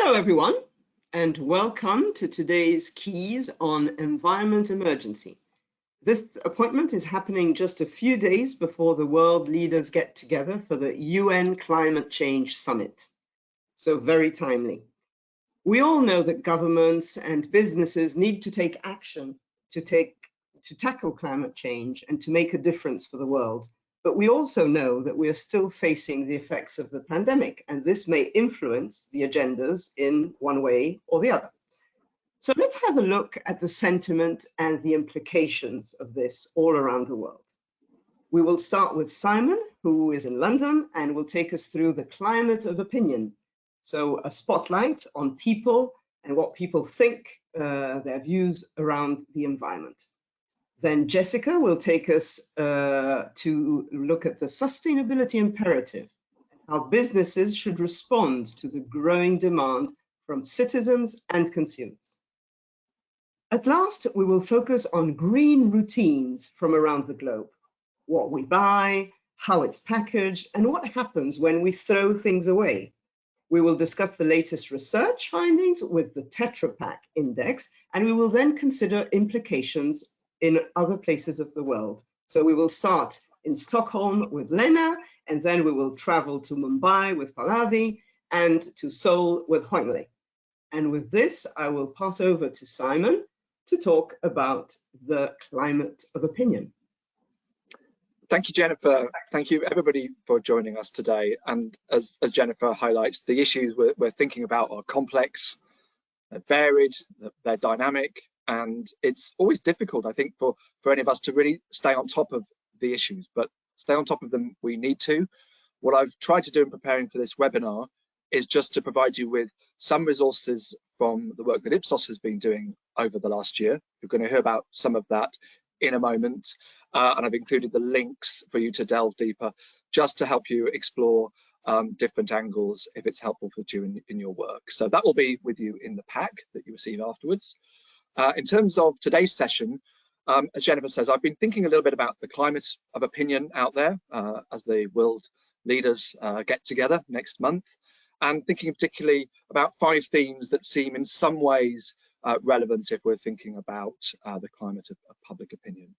Hello everyone, and welcome to today's Keys on Environment Emergency. This appointment is happening just a few days before the world leaders get together for the UN Climate Change Summit. So very timely. We all know that governments and businesses need to take action to tackle climate change and to make a difference for the world. But we also know that we are still facing the effects of the pandemic, and this may influence the agendas in one way or the other. So let's have a look at the sentiment and the implications of this all around the world. We will start with Simon, who is in London and will take us through the climate of opinion. So a spotlight on people and what people think, their views around the environment. Then Jessica will take us to look at the sustainability imperative, how businesses should respond to the growing demand from citizens and consumers. At last, we will focus on green routines from around the globe, what we buy, how it's packaged, and what happens when we throw things away. We will discuss the latest research findings with the Tetrapak Index, and we will then consider implications in other places of the world. So we will start in Stockholm with Lena, and then we will travel to Mumbai with Pave, and to Seoul with Hoinle. And with this, I will pass over to Simon to talk about the climate of opinion. Thank you, Jennifer. Thank you, everybody, for joining us today. And as Jennifer highlights, the issues we're thinking about are complex, they're varied, they're dynamic, and it's always difficult, I think, for any of us to really stay on top of the issues, but stay on top of them we need to. What I've tried to do in preparing for this webinar is just to provide you with some resources from the work that Ipsos has been doing over the last year. You're going to hear about some of that in a moment, and I've included the links for you to delve deeper, just to help you explore different angles if it's helpful for you in your work. So that will be with you in the pack that you receive afterwards. In terms of today's session, as Jennifer says, I've been thinking a little bit about the climate of opinion out there as the world leaders get together next month, and thinking particularly about 5 themes that seem in some ways relevant if we're thinking about the climate of public opinion.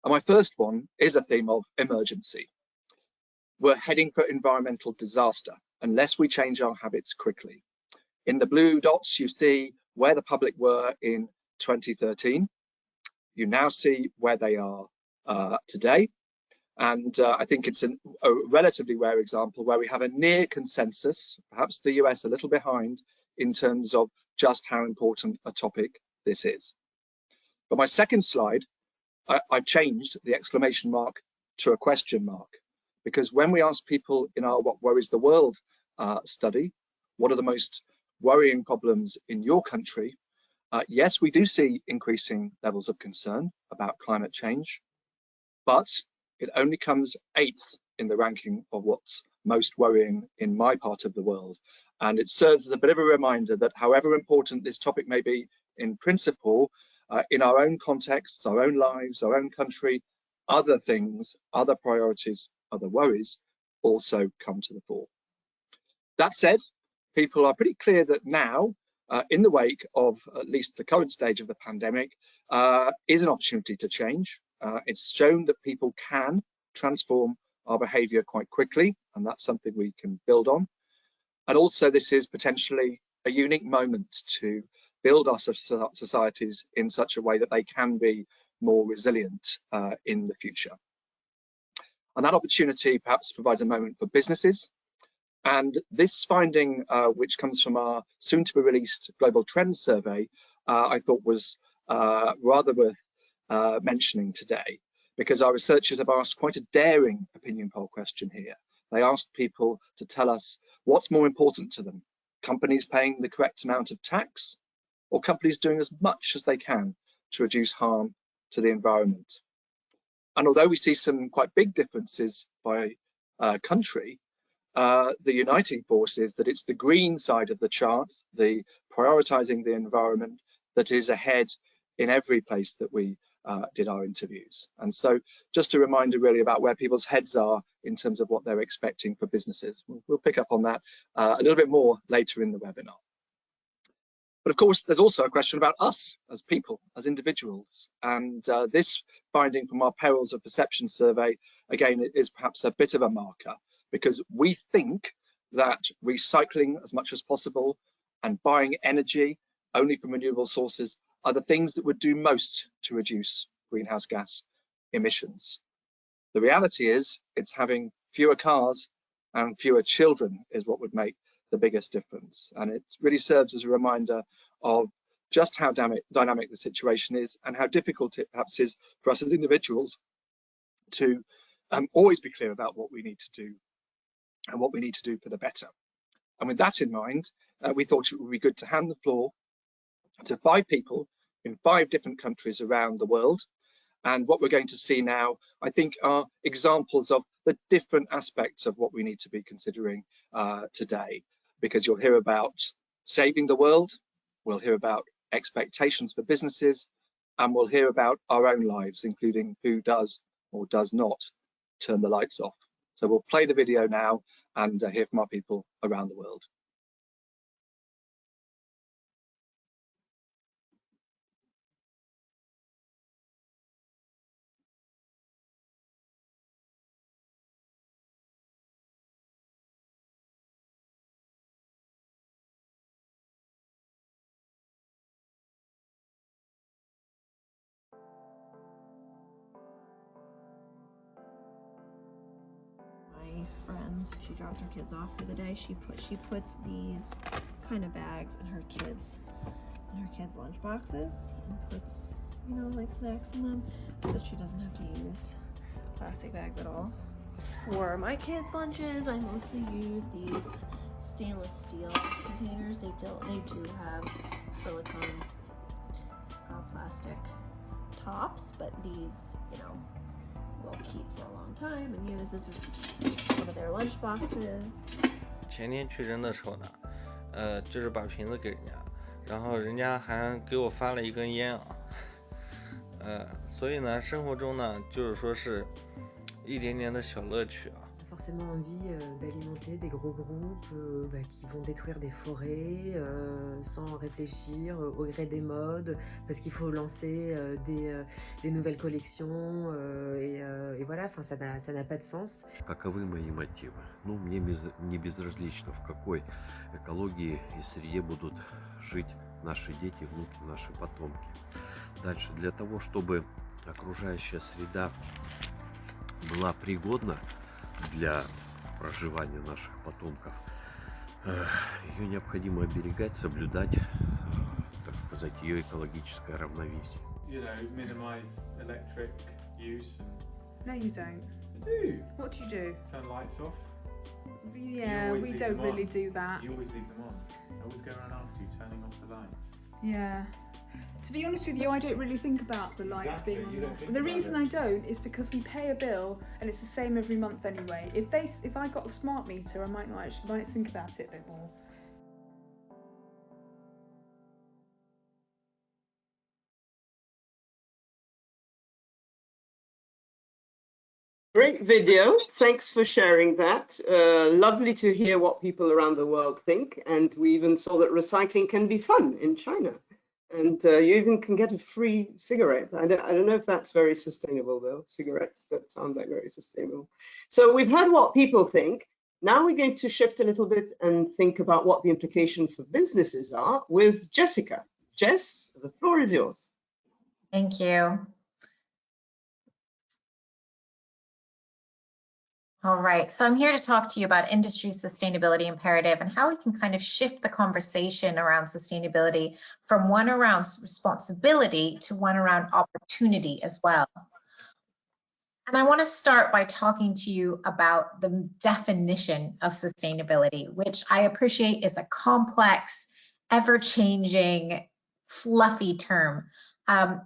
And my first one is a theme of emergency. We're heading for environmental disaster unless we change our habits quickly. In the blue dots, you see where the public were in 2013. You now see where they are today. And I think it's a relatively rare example where we have a near consensus, perhaps the US a little behind, in terms of just how important a topic this is. But my second slide, I've changed the exclamation mark to a question mark, because when we ask people in our What Worries the World study, what are the most worrying problems in your country? Yes, we do see increasing levels of concern about climate change, but it only comes 8th in the ranking of what's most worrying in my part of the world. And it serves as a bit of a reminder that however important this topic may be in principle, in our own contexts, our own lives, our own country, other things, other priorities, other worries also come to the fore. That said, people are pretty clear that now, in the wake of at least the current stage of the pandemic, is an opportunity to change. It's shown that people can transform our behaviour quite quickly, and that's something we can build on. And also, this is potentially a unique moment to build our societies in such a way that they can be more resilient in the future. And that opportunity perhaps provides a moment for businesses. And this finding, which comes from our soon-to-be released Global Trends survey, I thought was rather worth mentioning today, because our researchers have asked quite a daring opinion poll question here. They asked people to tell us what's more important to them: companies paying the correct amount of tax, or companies doing as much as they can to reduce harm to the environment. And although we see some quite big differences by country, the uniting force is that it's the green side of the chart, the prioritizing the environment, that is ahead in every place that we did our interviews. And so just a reminder really about where people's heads are in terms of what they're expecting for businesses. We'll pick up on that a little bit more later in the webinar. But of course, there's also a question about us as people, as individuals. And this finding from our Perils of Perception survey, again, is perhaps a bit of a marker, because we think that recycling as much as possible and buying energy only from renewable sources are the things that would do most to reduce greenhouse gas emissions. The reality is it's having fewer cars and fewer children is what would make the biggest difference. And it really serves as a reminder of just how dynamic the situation is and how difficult it perhaps is for us as individuals to always be clear about what we need to do and what we need to do for the better. And with that in mind, we thought it would be good to hand the floor to 5 people in 5 different countries around the world. And what we're going to see now, I think, are examples of the different aspects of what we need to be considering today, because you'll hear about saving the world, we'll hear about expectations for businesses, and we'll hear about our own lives, including who does or does not turn the lights off. So we'll play the video now and hear from our people around the world. Friends, she dropped her kids off for the day. She puts these kind of bags in her kids' lunch boxes and puts, you know, like snacks in them so that she doesn't have to use plastic bags at all. For my kids' lunches, I mostly use these stainless steel containers. They do have silicone plastic tops, but these, you know, will keep for a long time and use. This is one of their lunch boxes. 前天去扔的时候呢，就是把瓶子给人家，然后人家还给我发了一根烟啊，所以呢，生活中呢，就是说是一点点的小乐趣啊。Forcément envie d'alimenter des gros groupes qui vont détruire des forêts sans réfléchir au gré des modes, parce qu'il faut lancer des nouvelles collections et voilà, enfin ça n'a pas de sens. Каковы мои мотивы? Ну, мне не безразлично, в какой экологии и среде будут жить наши дети, внуки, наши потомки. Дальше, для того, чтобы окружающая среда была пригодна для проживания наших потомков, ее необходимо оберегать, соблюдать, так сказать, ее экологическое равновесие. You know, minimize electric use. No, you don't. I do. What do you do? Turn lights off. Yeah, we don't really do that. You always leave them on. I always go around after you, turning off the lights. Yeah. To be honest with you, I don't really think about the lights being on and off. The reason I don't is because we pay a bill and it's the same every month anyway. If I got a smart meter, I might think about it a bit more. Great video. Thanks for sharing that. Lovely to hear what people around the world think. And we even saw that recycling can be fun in China. And you even can get a free cigarette. I don't know if that's very sustainable, though. Cigarettes that sound like very sustainable. So we've heard what people think. Now we're going to shift a little bit and think about what the implications for businesses are with Jessica. Jess, the floor is yours. Thank you. All right, so I'm here to talk to you about industry sustainability imperative and how we can kind of shift the conversation around sustainability from one around responsibility to one around opportunity as well. And I want to start by talking to you about the definition of sustainability, which I appreciate is a complex, ever-changing, fluffy term.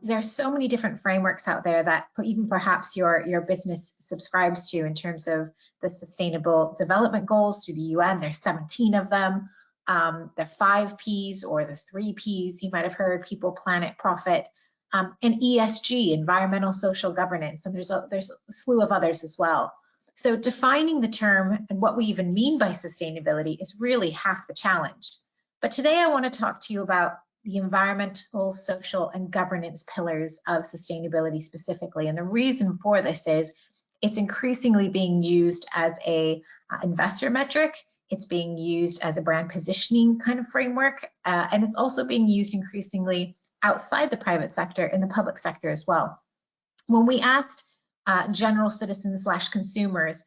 There's so many different frameworks out there that even perhaps your business subscribes to in terms of the Sustainable Development Goals through the UN. There's 17 of them. The 5 Ps or the 3 Ps, you might have heard: people, planet, profit, and ESG, environmental, social governance. And there's a slew of others as well. So defining the term and what we even mean by sustainability is really half the challenge. But today I want to talk to you about the environmental, social, and governance pillars of sustainability specifically. And the reason for this is it's increasingly being used as a investor metric. It's being used as a brand positioning kind of framework, and it's also being used increasingly outside the private sector in the public sector as well. When we asked general citizens / consumers,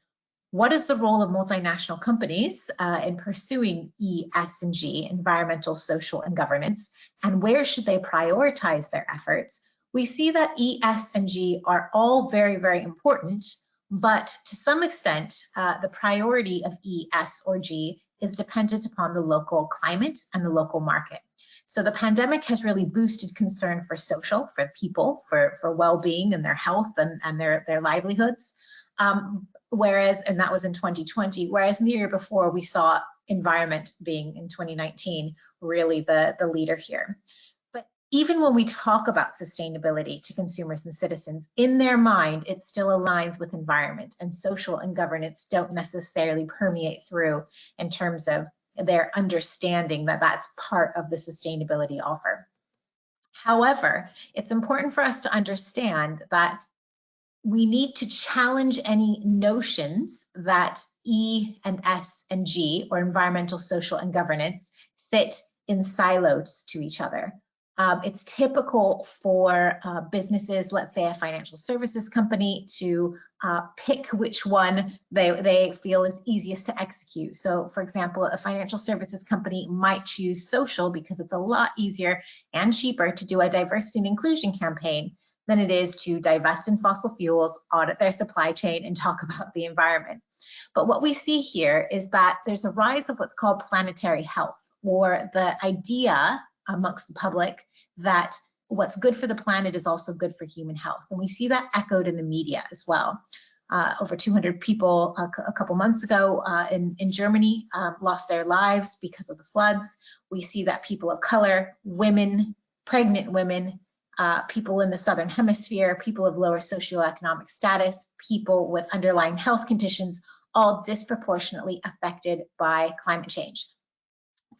what is the role of multinational companies in pursuing E, S, and G, environmental, social, and governance, and where should they prioritize their efforts? We see that E, S, and G are all very, very important, but to some extent, the priority of E, S, or G is dependent upon the local climate and the local market. So the pandemic has really boosted concern for social, for people, for well-being and their health and their livelihoods. Whereas, and that was in 2020, whereas in the year before we saw environment being in 2019 really the leader here. But even when we talk about sustainability to consumers and citizens, in their mind, it still aligns with environment, and social and governance don't necessarily permeate through in terms of their understanding that that's part of the sustainability offer. However, it's important for us to understand that we need to challenge any notions that E and S and G, or environmental, social, and governance, sit in silos to each other. It's typical for businesses, let's say a financial services company, to pick which one they feel is easiest to execute. So for example, a financial services company might choose social because it's a lot easier and cheaper to do a diversity and inclusion campaign than it is to divest in fossil fuels, audit their supply chain, and talk about the environment. But what we see here is that there's a rise of what's called planetary health, or the idea amongst the public that what's good for the planet is also good for human health. And we see that echoed in the media as well. Over 200 people a couple months ago in Germany lost their lives because of the floods. We see that people of color, women, pregnant women, people in the Southern Hemisphere, people of lower socioeconomic status, people with underlying health conditions, all disproportionately affected by climate change.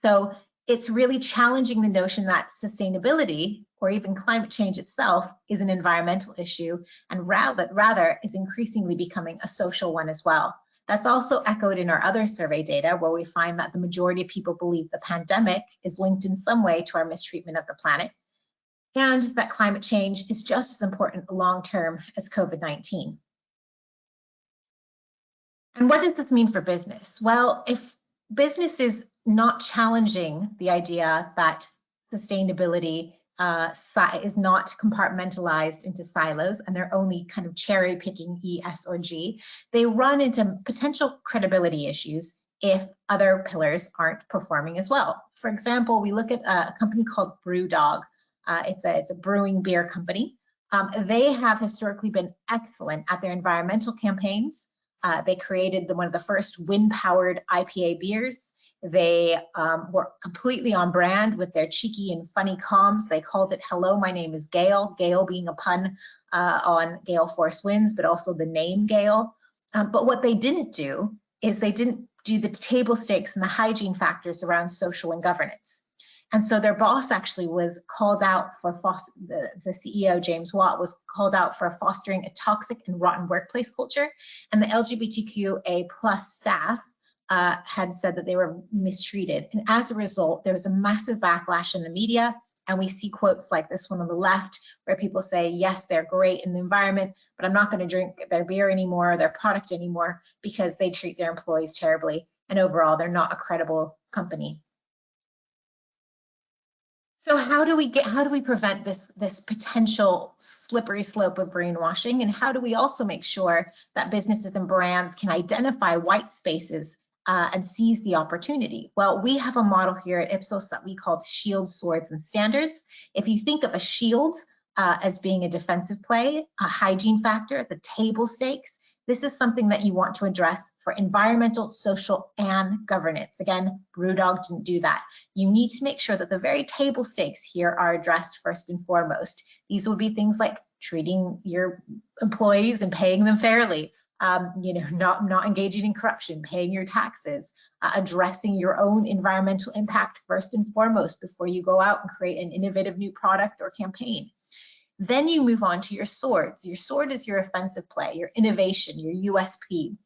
So it's really challenging the notion that sustainability, or even climate change itself, is an environmental issue, and rather is increasingly becoming a social one as well. That's also echoed in our other survey data, where we find that the majority of people believe the pandemic is linked in some way to our mistreatment of the planet, and that climate change is just as important long-term as COVID-19. And what does this mean for business? Well, if business is not challenging the idea that sustainability is not compartmentalized into silos, and they're only kind of cherry picking E, S, or G, they run into potential credibility issues if other pillars aren't performing as well. For example, we look at a company called BrewDog. It's a brewing beer company. They have historically been excellent at their environmental campaigns. They created one of the first wind-powered IPA beers. They were completely on brand with their cheeky and funny comms. They called it "Hello, my name is Gale," Gale being a pun on gale force winds, but also the name Gale. But what they didn't do is they didn't do the table stakes and the hygiene factors around social and governance. And so their boss actually was called out for the CEO, James Watt, was called out for fostering a toxic and rotten workplace culture. And the LGBTQA+ staff had said that they were mistreated. And as a result, there was a massive backlash in the media. And we see quotes like this one on the left, where people say, yes, they're great in the environment, but I'm not going to drink their beer anymore, their product anymore, because they treat their employees terribly. And overall, they're not a credible company. So how do we prevent this potential slippery slope of greenwashing, and how do we also make sure that businesses and brands can identify white spaces and seize the opportunity? Well, we have a model here at Ipsos that we call shields, swords, and standards. If you think of a shield as being a defensive play, a hygiene factor, the table stakes, this is something that you want to address for environmental, social, and governance. Again, BrewDog didn't do that. You need to make sure that the very table stakes here are addressed first and foremost. These would be things like treating your employees and paying them fairly, not engaging in corruption, paying your taxes, addressing your own environmental impact first and foremost before you go out and create an innovative new product or campaign. Then you move on to your swords. Your sword is your offensive play, your innovation, your USP.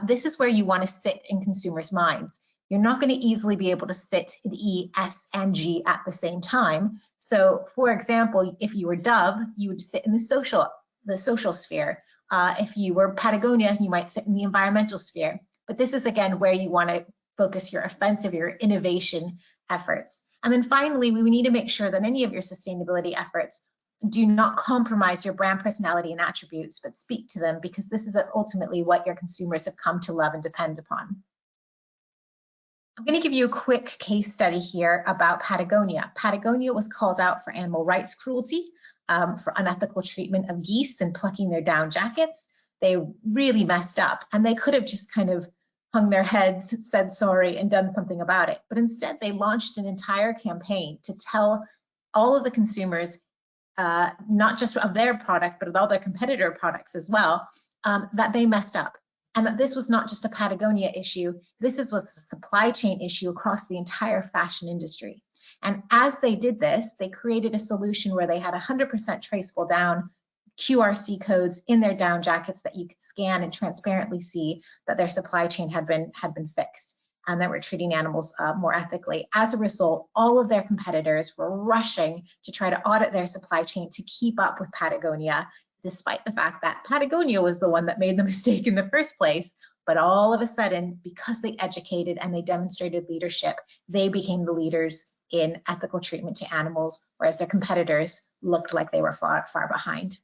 This is where you want to sit in consumers' minds. You're not going to easily be able to sit in E, S, and G at the same time. So, for example, if you were Dove, you would sit in the social sphere. If you were Patagonia, you might sit in the environmental sphere. But this is, again, where you want to focus your offensive, your innovation efforts. And then finally, we need to make sure that any of your sustainability efforts do not compromise your brand personality and attributes, but speak to them, because this is ultimately what your consumers have come to love and depend upon. I'm going to give you a quick case study here about Patagonia. Patagonia was called out for animal rights cruelty, for unethical treatment of geese and plucking their down jackets. They really messed up, and they could have just kind of hung their heads, said sorry, and done something about it. But instead, they launched an entire campaign to tell all of the consumers, not just of their product, but of all their competitor products as well, that they messed up. And that this was not just a Patagonia issue, this was a supply chain issue across the entire fashion industry. And as they did this, they created a solution where they had 100% traceable down QRC codes in their down jackets that you could scan and transparently see that their supply chain had been fixed and that we're treating animals more ethically. As a result, all of their competitors were rushing to try to audit their supply chain to keep up with Patagonia, despite the fact that Patagonia was the one that made the mistake in the first place. But all of a sudden, because they educated and they demonstrated leadership, they became the leaders in ethical treatment to animals, whereas their competitors looked like they were far, far behind.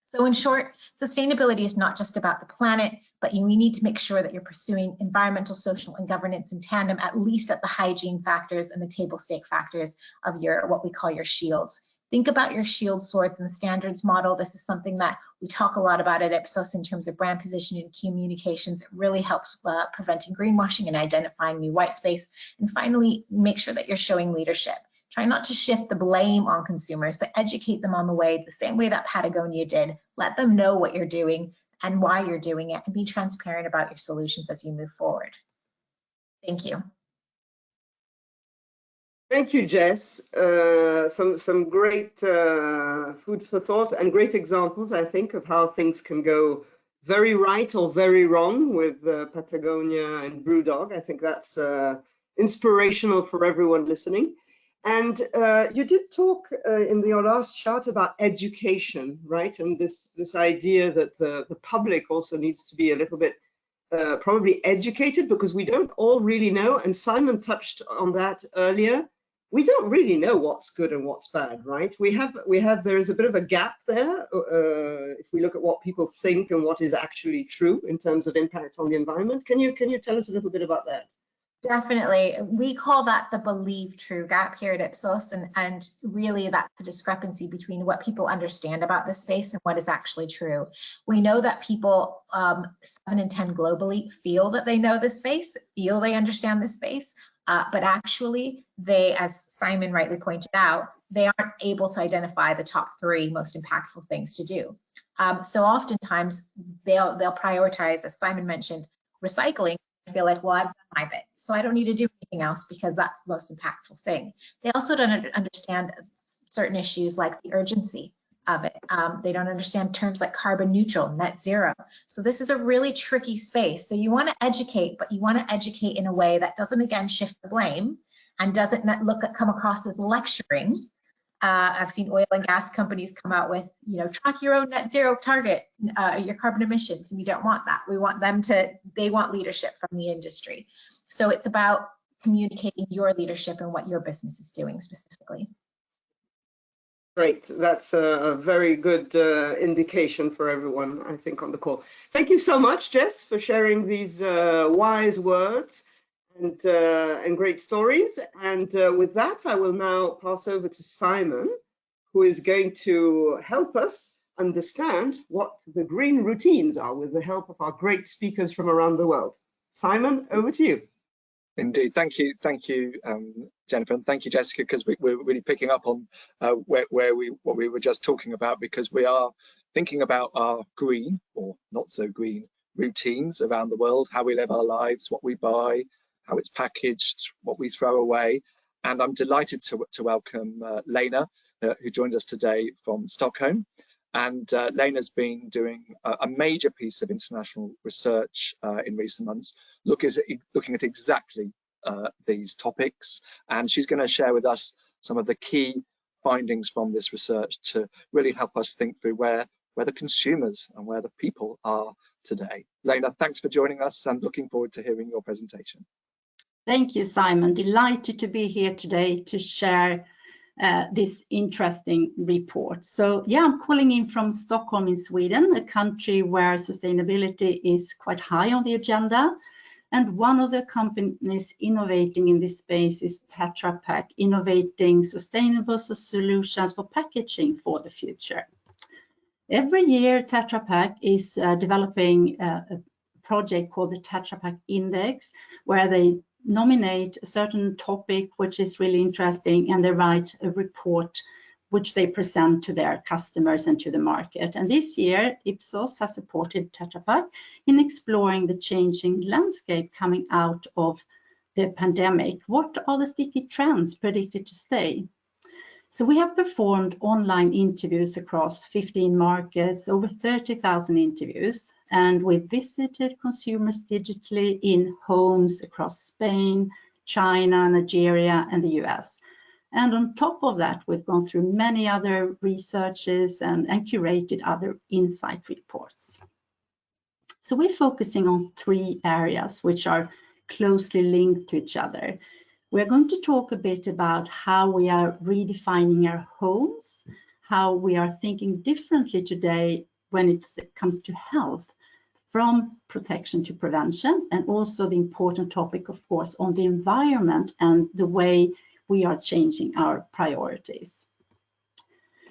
So in short, sustainability is not just about the planet, but we need to make sure that you're pursuing environmental, social, and governance in tandem, at least at the hygiene factors and the table stake factors of your, what we call your shields. Think about your shield, swords, and the standards model. This is something that we talk a lot about at Ipsos in terms of brand positioning and communications. It really helps preventing greenwashing and identifying new white space. And finally, make sure that you're showing leadership. Try not to shift the blame on consumers, but educate them on the way, the same way that Patagonia did. Let them know what you're doing and why you're doing it, and be transparent about your solutions as you move forward. Thank you. Thank you, Jess. Some great food for thought and great examples, I think, of how things can go very right or very wrong with Patagonia and Brewdog. I think that's inspirational for everyone listening. And you did talk in your last chart about education, right? And this idea that the public also needs to be a little bit probably educated, because we don't all really know, and Simon touched on that earlier. We don't really know what's good and what's bad, right? There is a bit of a gap there if we look at what people think and what is actually true in terms of impact on the environment. Can you tell us a little bit about that? Definitely. We call that the believe true gap here at Ipsos, and really that's the discrepancy between what people understand about this space and what is actually true. We know that people, 7 in 10 globally, feel that they know this space, feel they understand this space, but actually they, as Simon rightly pointed out, they aren't able to identify the top 3 most impactful things to do. So oftentimes they'll prioritize, as Simon mentioned, recycling. I feel like, well, I've done my bit, so I don't need to do anything else because that's the most impactful thing. They also don't understand certain issues like the urgency of it. They don't understand terms like carbon neutral, net zero. So this is a really tricky space. So you want to educate, but you want to educate in a way that doesn't, again, shift the blame and doesn't come across as lecturing. I've seen oil and gas companies come out with, track your own net zero target, your carbon emissions. We don't want that. We want them they want leadership from the industry. So it's about communicating your leadership and what your business is doing specifically. Great. That's a very good indication for everyone, I think, on the call. Thank you so much, Jess, for sharing these wise words and great stories. And with that, I will now pass over to Simon, who is going to help us understand what the green routines are with the help of our great speakers from around the world. Simon, over to you. Indeed, thank you, Jennifer, and thank you, Jessica, because we're really picking up on what we were just talking about, because we are thinking about our green or not so green routines around the world, how we live our lives, what we buy, how it's packaged, what we throw away. And I'm delighted to welcome Lena, who joined us today from Stockholm. And Lena's been doing a major piece of international research in recent months, looking at exactly these topics. And she's going to share with us some of the key findings from this research to really help us think through where the consumers and where the people are today. Lena, thanks for joining us and looking forward to hearing your presentation. Thank you, Simon. Delighted to be here today to share this interesting report. So yeah, I'm calling in from Stockholm in Sweden, a country where sustainability is quite high on the agenda. And one of the companies innovating in this space is Tetrapak, innovating sustainable solutions for packaging for the future. Every year, Tetrapak is developing a project called the Tetrapak Index, where they nominate a certain topic which is really interesting, and they write a report which they present to their customers and to the market. And this year, Ipsos has supported Tetrapak in exploring the changing landscape coming out of the pandemic. What are the sticky trends predicted to stay? So we have performed online interviews across 15 markets, over 30,000 interviews, and we visited consumers digitally in homes across Spain, China, Nigeria, and the US. And on top of that, we've gone through many other researches and curated other insight reports. So we're focusing on 3 areas which are closely linked to each other. We're going to talk a bit about how we are redefining our homes, how we are thinking differently today when it comes to health, from protection to prevention, and also the important topic, of course, on the environment and the way we are changing our priorities.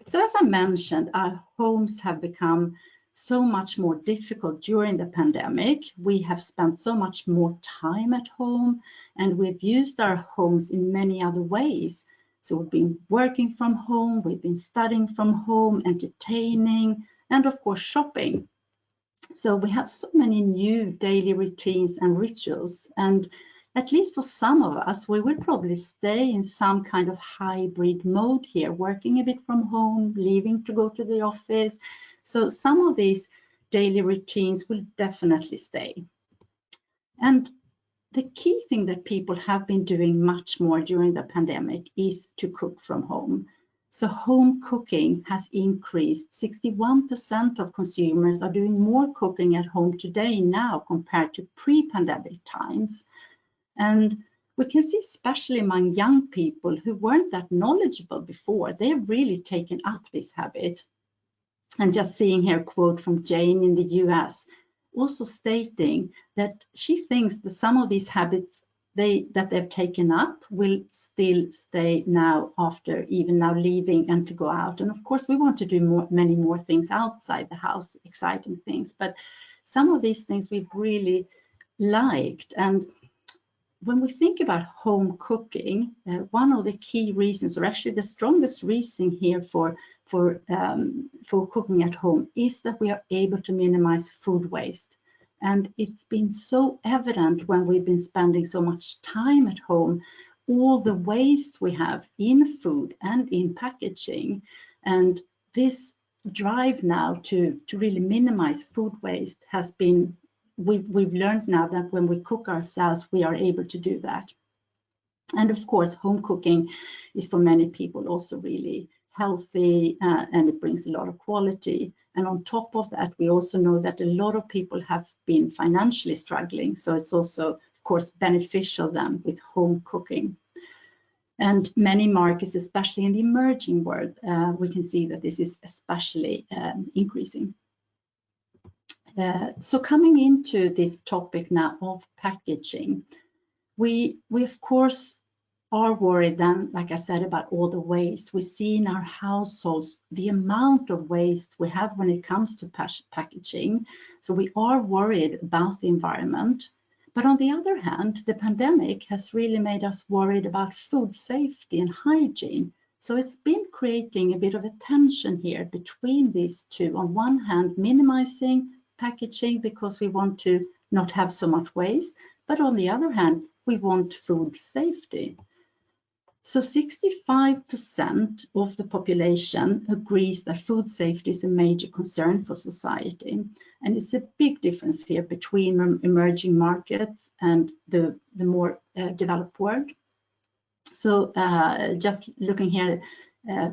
So as I mentioned, our homes have become so much more difficult during the pandemic. We have spent so much more time at home, and we've used our homes in many other ways. So we've been working from home, we've been studying from home, entertaining, and of course shopping. So we have so many new daily routines and rituals, and at least for some of us, we will probably stay in some kind of hybrid mode here, working a bit from home, leaving to go to the office. So some of these daily routines will definitely stay. And the key thing that people have been doing much more during the pandemic is to cook from home. So home cooking has increased. 61% of consumers are doing more cooking at home today now compared to pre-pandemic times. And we can see, especially among young people who weren't that knowledgeable before, they've really taken up this habit. And just seeing here a quote from Jane in the US, also stating that she thinks that some of these habits that they've taken up will still stay now after even now leaving and to go out. And of course, we want to do many more things outside the house, exciting things. But some of these things we've really liked. And when we think about home cooking, one of the key reasons, or actually the strongest reason here for cooking at home, is that we are able to minimize food waste. And it's been so evident when we've been spending so much time at home, all the waste we have in food and in packaging. And this drive now to really minimize food waste has been, we've learned now that when we cook ourselves, we are able to do that. And of course, home cooking is for many people also really healthy, and it brings a lot of quality. And on top of that, we also know that a lot of people have been financially struggling. So it's also, of course, beneficial then with home cooking. And many markets, especially in the emerging world, we can see that this is especially increasing. So coming into this topic now of packaging, we of course are worried then, like I said, about all the waste we see in our households, the amount of waste we have when it comes to packaging. So we are worried about the environment. But on the other hand, the pandemic has really made us worried about food safety and hygiene. So it's been creating a bit of a tension here between these two. On one hand, minimizing packaging because we want to not have so much waste, but on the other hand, we want food safety. So 65% of the population agrees that food safety is a major concern for society. And it's a big difference here between emerging markets and the more developed world. So just looking here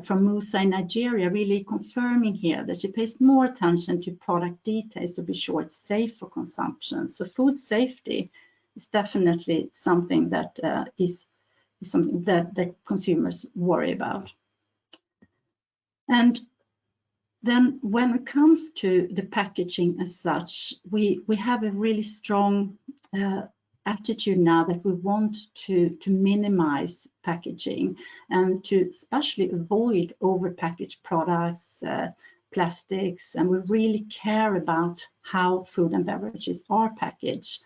from Musa in Nigeria, really confirming here that she pays more attention to product details to be sure it's safe for consumption. So food safety is definitely something that is something that consumers worry about. And then when it comes to the packaging as such, we have a really strong attitude now that we want to minimize packaging and to especially avoid overpackaged products, plastics, and we really care about how food and beverages are packaged.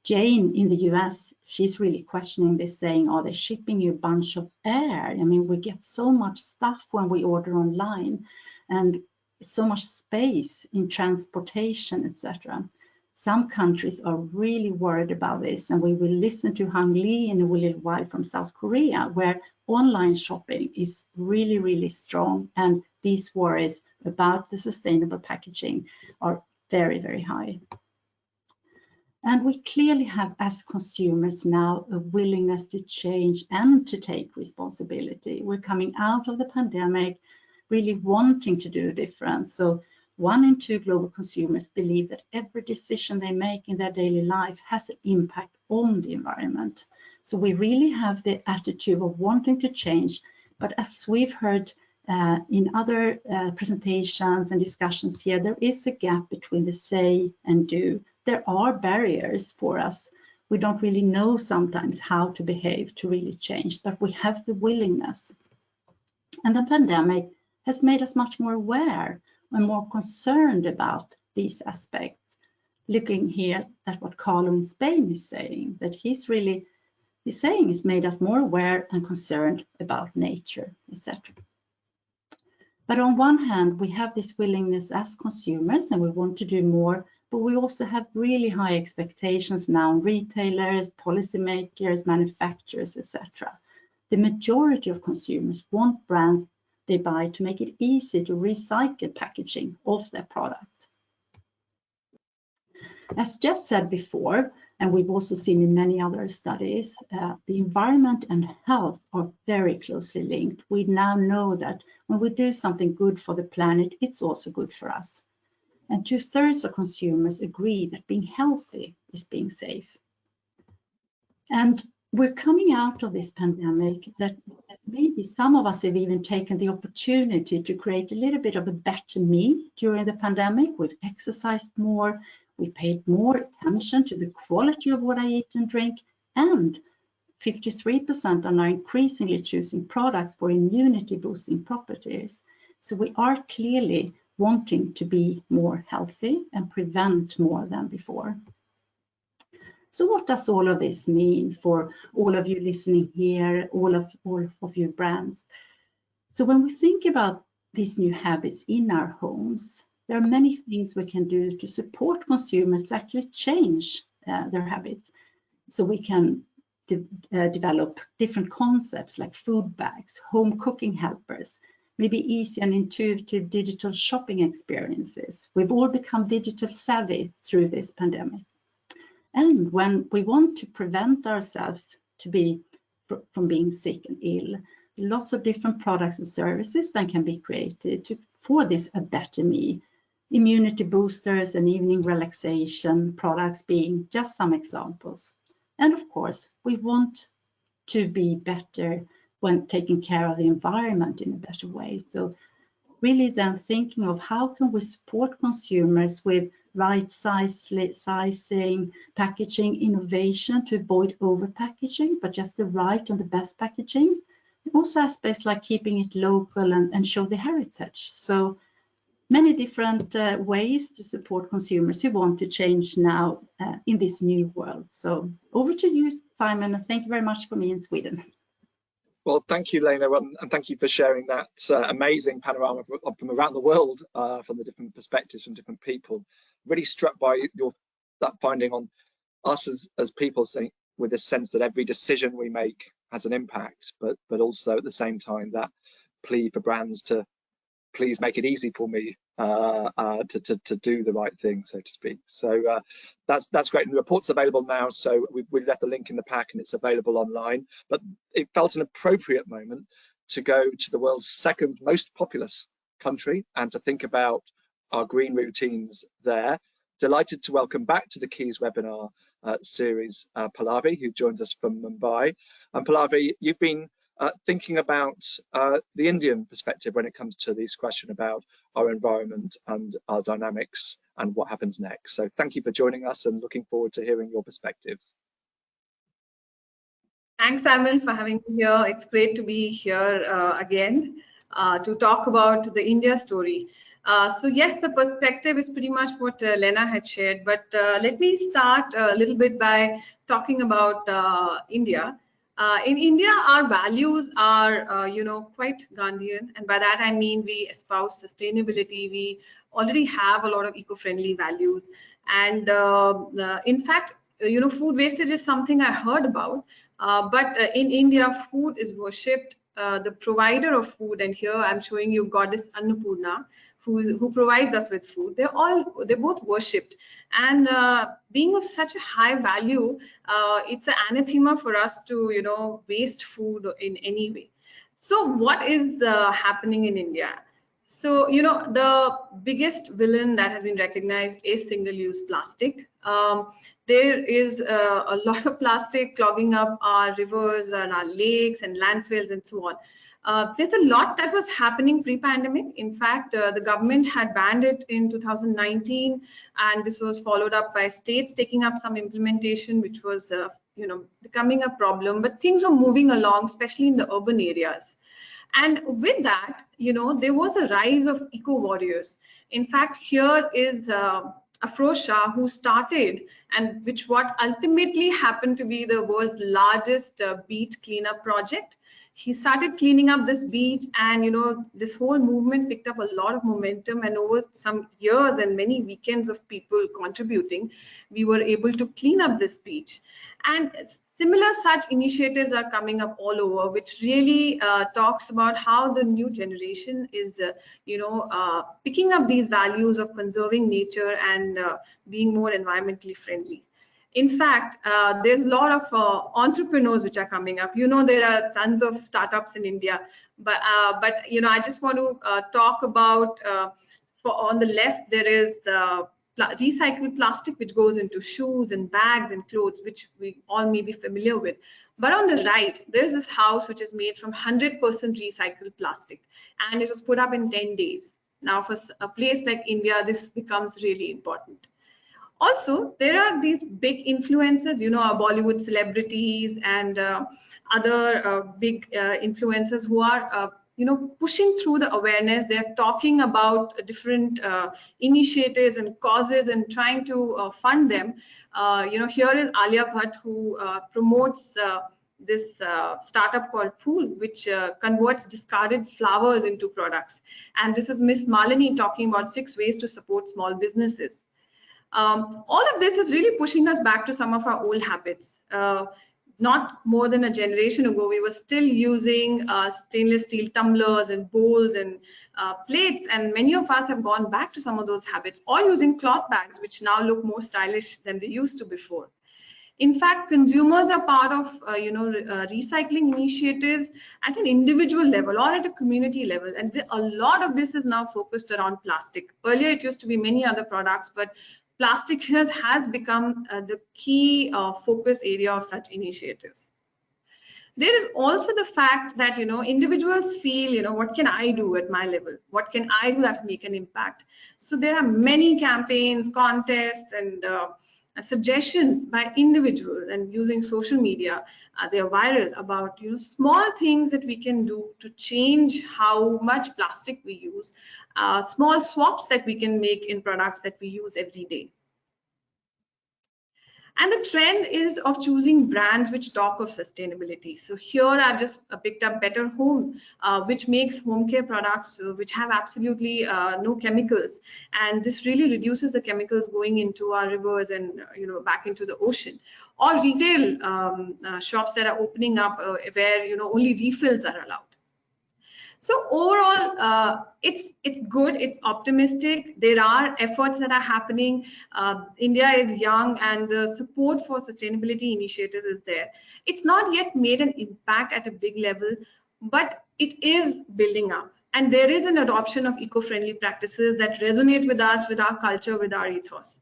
Jane in the US, she's really questioning this, saying, are they shipping you a bunch of air? I mean, we get so much stuff when we order online and so much space in transportation, etc. Some countries are really worried about this, and we will listen to Hang Lee in a little while from South Korea, where online shopping is really, really strong, and these worries about the sustainable packaging are very, very high. And we clearly have, as consumers now, a willingness to change and to take responsibility. We're coming out of the pandemic really wanting to do a difference. So 1 in 2 global consumers believe that every decision they make in their daily life has an impact on the environment. So we really have the attitude of wanting to change. But as we've heard in other presentations and discussions here, there is a gap between the say and do. There are barriers for us. We don't really know sometimes how to behave to really change, but we have the willingness. And the pandemic has made us much more aware and more concerned about these aspects. Looking here at what Carlo in Spain is saying, that he's saying it's made us more aware and concerned about nature, etc. But on one hand, we have this willingness as consumers and we want to do more, but we also have really high expectations now on retailers, policymakers, manufacturers, etc. The majority of consumers want brands they buy to make it easy to recycle packaging of their product. As Jeff said before, and we've also seen in many other studies, the environment and health are very closely linked. We now know that when we do something good for the planet, it's also good for us. And 2/3 of consumers agree that being healthy is being safe. And we're coming out of this pandemic that maybe some of us have even taken the opportunity to create a little bit of a better me during the pandemic. We've exercised more, we paid more attention to the quality of what I eat and drink, and 53% are now increasingly choosing products for immunity boosting properties. So we are clearly wanting to be more healthy and prevent more than before. So what does all of this mean for all of you listening here, all of you brands? So when we think about these new habits in our homes, there are many things we can do to support consumers to actually change their habits. So we can develop different concepts like food bags, home cooking helpers, maybe easy and intuitive digital shopping experiences. We've all become digital savvy through this pandemic. And when we want to prevent ourselves from being sick and ill, lots of different products and services that can be created for this a better me. Immunity boosters and evening relaxation products being just some examples. And of course, we want to be better when taking care of the environment in a better way. So really then thinking of how can we support consumers with right sizing, packaging, innovation to avoid over packaging, but just the right and the best packaging. Also aspects like keeping it local and show the heritage. So many different ways to support consumers who want to change now in this new world. So over to you, Simon, and thank you very much for me in Sweden. Well, thank you, Lena, and thank you for sharing that amazing panorama from around the world, from the different perspectives from different people. Really struck by that finding on us as people, saying with this sense that every decision we make has an impact, but also at the same time that plea for brands to please make it easy for me to do the right thing, so to speak. So that's great. And the report's available now, so we left the link in the pack and it's available online. But it felt an appropriate moment to go to the world's second most populous country and to think about our green routines there. Delighted to welcome back to the Keys webinar series Pallavi, who joins us from Mumbai. And Pallavi, you've been thinking about the Indian perspective when it comes to this question about our environment and our dynamics and what happens next. So thank you for joining us and looking forward to hearing your perspectives. Thanks, Simon, for having me here. It's great to be here again to talk about the India story. So yes, the perspective is pretty much what Lena had shared, but let me start a little bit by talking about India. In India, our values are, quite Gandhian, and by that I mean we espouse sustainability. We already have a lot of eco-friendly values, and in fact, food wastage is something I heard about. But in India, food is worshipped. The provider of food, and here I'm showing you Goddess Annapurna, who provides us with food. They're both worshipped, and being of such a high value, it's an anathema for us to waste food in any way. So what is happening in India? So the biggest villain that has been recognized is single-use plastic. There is a lot of plastic clogging up our rivers and our lakes and landfills and so on. There's a lot that was happening pre-pandemic. In fact, the government had banned it in 2019, and this was followed up by states taking up some implementation, which was becoming a problem. But things were moving along, especially in the urban areas. And with that, there was a rise of eco warriors. In fact, here is Afroz Shah, who started, and what ultimately happened to be the world's largest beach cleanup project. He started cleaning up this beach, and this whole movement picked up a lot of momentum, and over some years and many weekends of people contributing, we were able to clean up this beach. And similar such initiatives are coming up all over, which really talks about how the new generation is picking up these values of conserving nature and being more environmentally friendly. In fact, there's a lot of entrepreneurs which are coming up. There are tons of startups in India, but I just want to talk about, on the left, there is recycled plastic, which goes into shoes and bags and clothes, which we all may be familiar with. But on the right, there's this house which is made from 100% recycled plastic, and it was put up in 10 days. Now, for a place like India, this becomes really important. Also, there are these big influencers, our Bollywood celebrities and other big influencers who are, pushing through the awareness. They're talking about different initiatives and causes and trying to fund them. Here is Alia Bhatt, who promotes this startup called Phool, which converts discarded flowers into products. And this is Miss Malini talking about 6 ways to support small businesses. All of this is really pushing us back to some of our old habits. Not more than a generation ago, we were still using stainless steel tumblers and bowls and plates, and many of us have gone back to some of those habits, or using cloth bags, which now look more stylish than they used to before. In fact, consumers are part of recycling initiatives at an individual level or at a community level, and a lot of this is now focused around plastic. Earlier, it used to be many other products, but plastic has become the key focus area of such initiatives. There is also the fact that individuals feel, what can I do at my level? What can I do that make an impact? So there are many campaigns, contests, and suggestions by individuals, and using social media, they are viral about small things that we can do to change how much plastic we use, small swaps that we can make in products that we use every day. And the trend is of choosing brands which talk of sustainability. So here I've just picked up Better Home, which makes home care products which have absolutely no chemicals. And this really reduces the chemicals going into our rivers and back into the ocean. Or retail shops that are opening up where only refills are allowed. So overall, it's good, it's optimistic. There are efforts that are happening. India is young and the support for sustainability initiatives is there. It's not yet made an impact at a big level, but it is building up. And there is an adoption of eco-friendly practices that resonate with us, with our culture, with our ethos.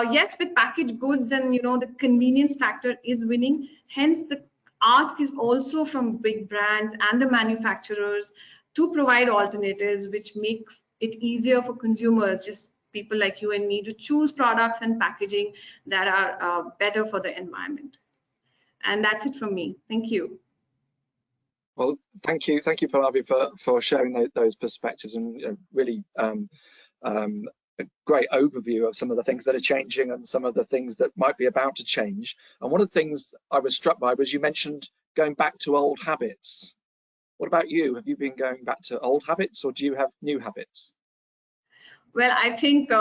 Yes, with packaged goods and the convenience factor is winning. Hence, the ask is also from big brands and the manufacturers to provide alternatives which make it easier for consumers, just people like you and me, to choose products and packaging that are better for the environment. And that's it from me. Thank you. Well, thank you, Pallavi, for sharing those perspectives and really a great overview of some of the things that are changing and some of the things that might be about to change. And one of the things I was struck by was you mentioned going back to old habits. What about you? Have you been going back to old habits, or do you have new habits? Well, I think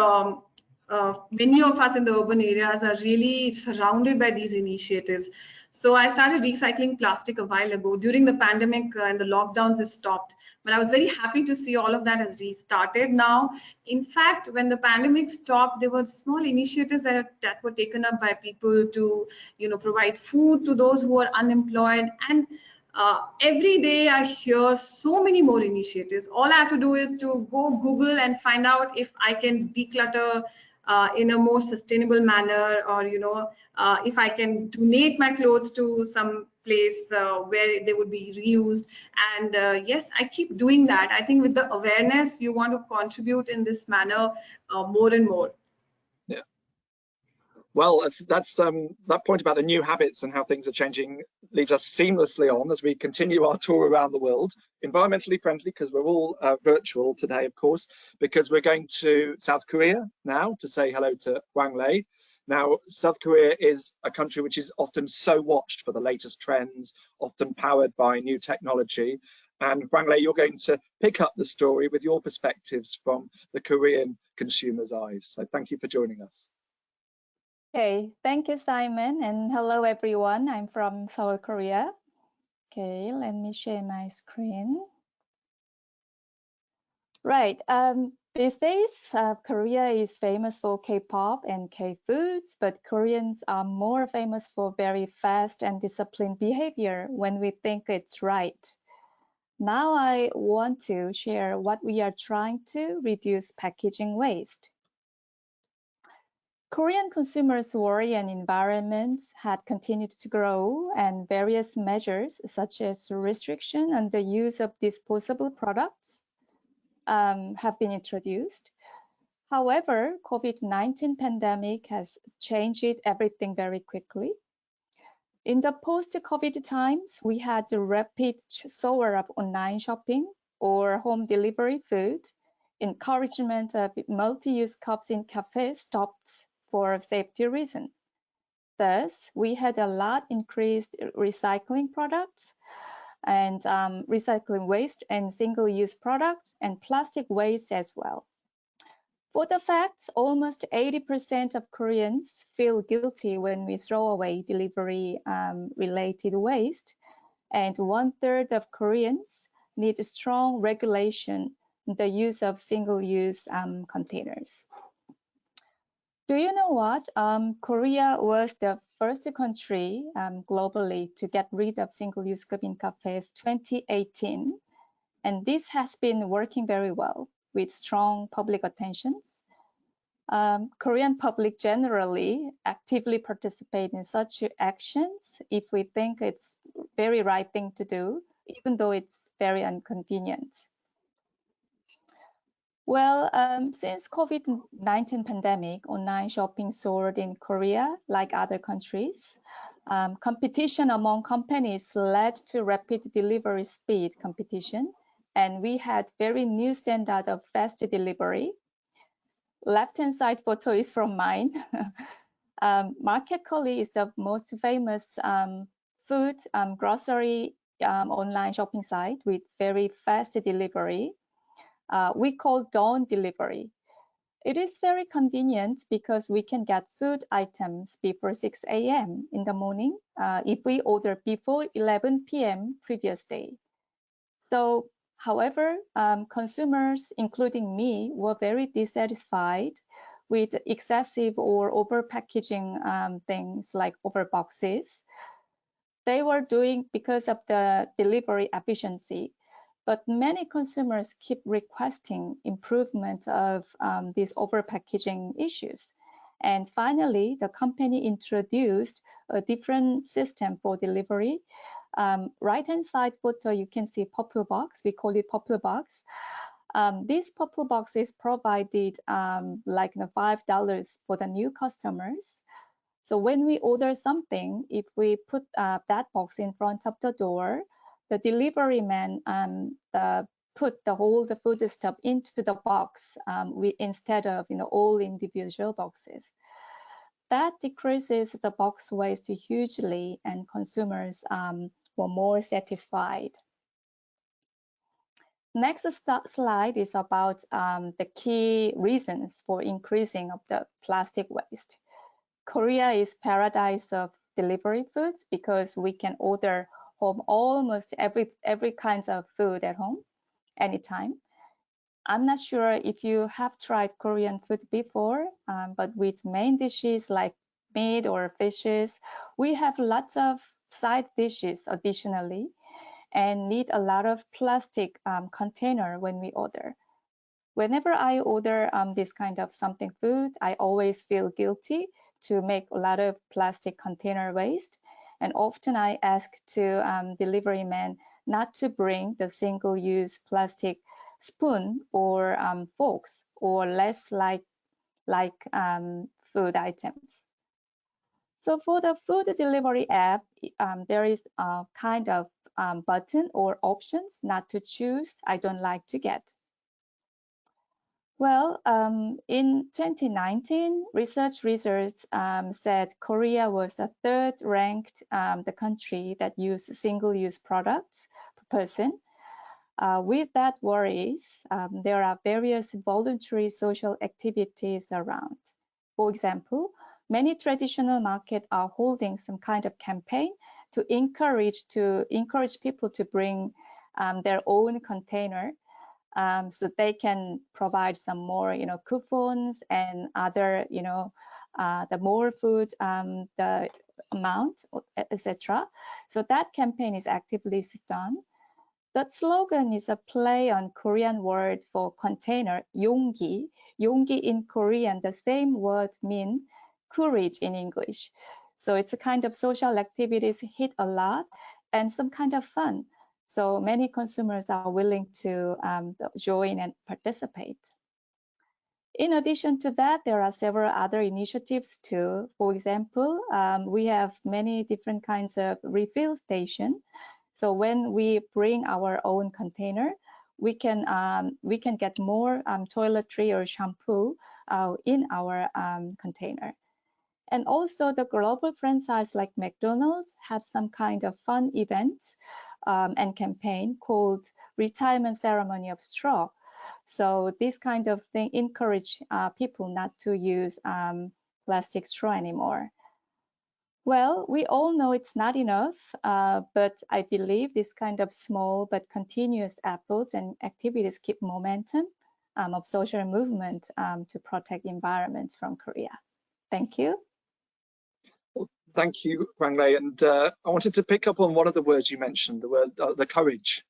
many of us in the urban areas are really surrounded by these initiatives. So I started recycling plastic a while ago. During the pandemic and the lockdowns is stopped, but I was very happy to see all of that has restarted now. In fact, when the pandemic stopped, there were small initiatives that were taken up by people to provide food to those who are unemployed. And every day I hear so many more initiatives. All I have to do is to go Google and find out if I can declutter in a more sustainable manner, or if I can donate my clothes to some place where they would be reused. And yes, I keep doing that. I think with the awareness, you want to contribute in this manner more and more. Yeah. Well, that point about the new habits and how things are changing leads us seamlessly on as we continue our tour around the world, environmentally friendly, because we're all virtual today, of course, because we're going to South Korea now to say hello to Hwang Lei. Now, South Korea is a country which is often so watched for the latest trends, often powered by new technology. And Hwang Lei, you're going to pick up the story with your perspectives from the Korean consumer's eyes. So thank you for joining us. Okay, thank you, Simon, and hello, everyone. I'm from Seoul, Korea. Okay, let me share my screen. Right, these days, Korea is famous for K-pop and K-foods, but Koreans are more famous for very fast and disciplined behavior when we think it's right. Now I want to share what we are trying to reduce packaging waste. Korean consumers' worry and environment had continued to grow, and various measures such as restriction on the use of disposable products have been introduced. However, COVID-19 pandemic has changed everything very quickly. In the post-COVID times, we had the rapid soar of online shopping or home delivery food. Encouragement of multi-use cups in cafes stopped for safety reasons. Thus, we had a lot increased recycling products and recycling waste and single-use products and plastic waste as well. For the facts, almost 80% of Koreans feel guilty when we throw away delivery-related waste, and 1/3 of Koreans need strong regulation in the use of single-use containers. Do you know what? Korea was the first country globally to get rid of single-use cup in cafes 2018, and this has been working very well with strong public attentions. Korean public generally actively participate in such actions if we think it's very right thing to do, even though it's very inconvenient. Well, since COVID-19 pandemic, online shopping soared in Korea like other countries. Competition among companies led to rapid delivery speed competition, and we had very new standard of fast delivery. Left-hand side photo is from mine. Market Collie is the most famous food grocery online shopping site with very fast delivery. We call dawn delivery. It is very convenient because we can get food items before 6 a.m. in the morning if we order before 11 p.m. previous day. So, however, consumers, including me, were very dissatisfied with excessive or over packaging things like over boxes. They were doing because of the delivery efficiency. But many consumers keep requesting improvement of these over-packaging issues. And finally, the company introduced a different system for delivery. Right-hand side photo, you can see Popple Box. We call it Popple Box. This Popple Box is provided like $5 for the new customers. So when we order something, if we put that box in front of the door, the delivery man put the food stuff into the box instead of all individual boxes. That decreases the box waste hugely, and consumers were more satisfied. Next slide is about the key reasons for increasing of the plastic waste. Korea is paradise of delivery foods because we can order home almost every kind of food at home anytime. I'm not sure if you have tried Korean food before, but with main dishes like meat or fishes, we have lots of side dishes additionally and need a lot of plastic container when we order. Whenever I order this kind of something food, I always feel guilty to make a lot of plastic container waste. And often I ask to delivery man not to bring the single-use plastic spoon or forks or less like food items. So for the food delivery app, there is a kind of button or options not to choose, I don't like to get. Well, in 2019, research said Korea was the third ranked the country that used single-use products per person. With that worries, there are various voluntary social activities around. For example, many traditional markets are holding some kind of campaign to encourage people to bring their own container. So they can provide some more, coupons and other, the more food, the amount, etc. So that campaign is actively done. The slogan is a play on Korean word for container, 용기. 용기 in Korean, the same word mean courage in English. So it's a kind of social activities hit a lot and some kind of fun. So many consumers are willing to join and participate. In addition to that, there are several other initiatives too. For example, we have many different kinds of refill stations. So when we bring our own container, we can get more toiletry or shampoo in our container. And also the global franchise like McDonald's have some kind of fun events and campaign called Retirement Ceremony of Straw. So this kind of thing encourage people not to use plastic straw anymore. Well, we all know it's not enough, but I believe this kind of small but continuous efforts and activities keep momentum of social movement to protect environments from Korea. Thank you. Well, thank you, Hwang-Lei. And I wanted to pick up on one of the words you mentioned, the word, the courage,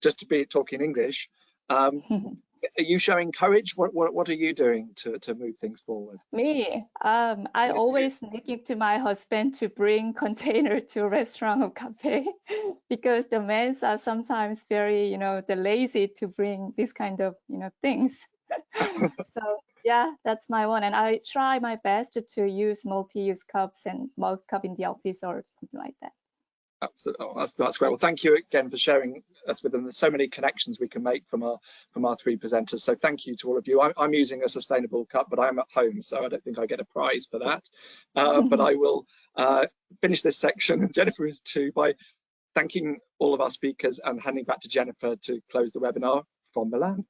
just to be talking English. Are you showing courage? What are you doing to move things forward? Me, I always sneak to my husband to bring container to restaurant or cafe because the men are sometimes very, they're lazy to bring this kind of, things. So yeah, that's my one. And I try my best to use multi-use cups and mug cup in the office or something like that. Absolutely. Oh, that's great. Well, thank you again for sharing us with them. There's so many connections we can make from our three presenters. So thank you to all of you. I'm using a sustainable cup, but I'm at home, so I don't think I get a prize for that. But I will finish this section, and Jennifer is too, by thanking all of our speakers and handing back to Jennifer to close the webinar from Milan.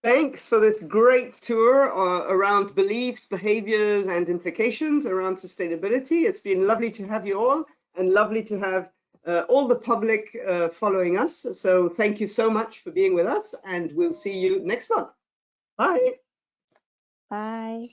Thanks for this great tour around beliefs, behaviors, and implications around sustainability. It's been lovely to have you all, and lovely to have all the public following us. So thank you so much for being with us, and we'll see you next month. Bye. Bye.